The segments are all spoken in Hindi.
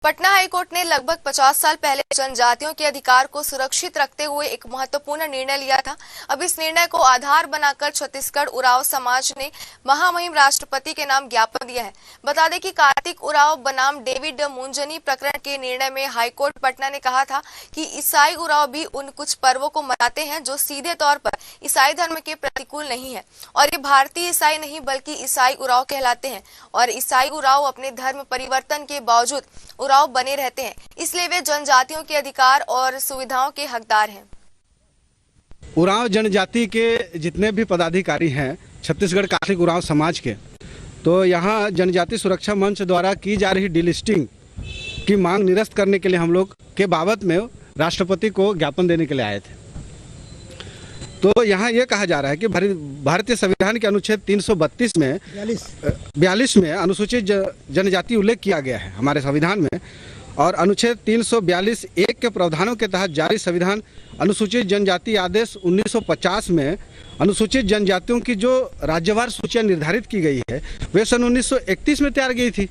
पटना हाईकोर्ट ने लगभग 50 साल पहले जनजातियों के अधिकार को सुरक्षित रखते हुए एक महत्वपूर्ण निर्णय लिया था। अब इस निर्णय को आधार बनाकर छत्तीसगढ़ उरांव समाज ने महामहिम राष्ट्रपति के नाम ज्ञापन दिया है। बता दें कि कार्तिक उरांव बनाम डेविड मुंजनी प्रकरण के निर्णय में हाईकोर्ट पटना ने कहा था कि ईसाई उरांव भी उन कुछ पर्वों को मनाते हैं जो सीधे तौर पर ईसाई धर्म के प्रतिकूल नहीं है और ये भारतीय ईसाई नहीं बल्कि ईसाई उरांव कहलाते हैं और ईसाई उरांव अपने धर्म परिवर्तन के बावजूद उरांव बने रहते हैं, इसलिए वे जनजातियों के अधिकार और सुविधाओं के हकदार हैं। उरांव जनजाति के जितने भी पदाधिकारी हैं छत्तीसगढ़ कार्तिक उरांव समाज के, तो यहाँ जनजाति सुरक्षा मंच द्वारा की जा रही डिलिस्टिंग की मांग निरस्त करने के लिए हम लोग के बाबत में राष्ट्रपति को ज्ञापन देने के लिए आए थे। तो यहाँ ये कहा जा रहा है कि भारतीय संविधान के अनुच्छेद 332 में 42 में अनुसूचित जनजाति उल्लेख किया गया है हमारे संविधान में, और अनुच्छेद 342(1) के प्रावधानों के तहत जारी संविधान अनुसूचित जनजाति आदेश 1950 में अनुसूचित जनजातियों की जो राज्यवार सूचियाँ निर्धारित की गई है वे सन 1931 में तैयार गई थी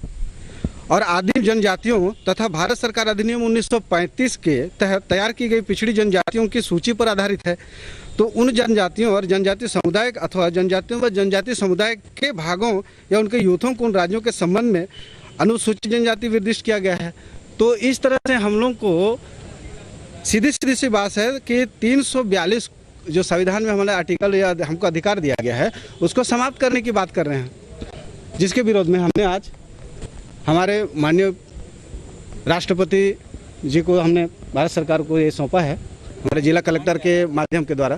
और आदिम जनजातियों तथा भारत सरकार अधिनियम 1935 के तहत तैयार की गई पिछड़ी जनजातियों की सूची पर आधारित है। तो उन जनजातियों और जनजाति समुदाय अथवा जनजातियों व जनजाति समुदाय के भागों या उनके यूथों को उन राज्यों के संबंध में अनुसूचित जनजाति निर्दिष्ट किया गया है। तो इस तरह से हम लोग को सीधी सी बात है कि 342 जो संविधान में हमारा आर्टिकल या हमको अधिकार दिया गया है उसको समाप्त करने की बात कर रहे हैं, जिसके विरोध में हमने आज हमारे माननीय राष्ट्रपति जी को हमने भारत सरकार को ये सौंपा है हमारे जिला कलेक्टर के माध्यम के द्वारा।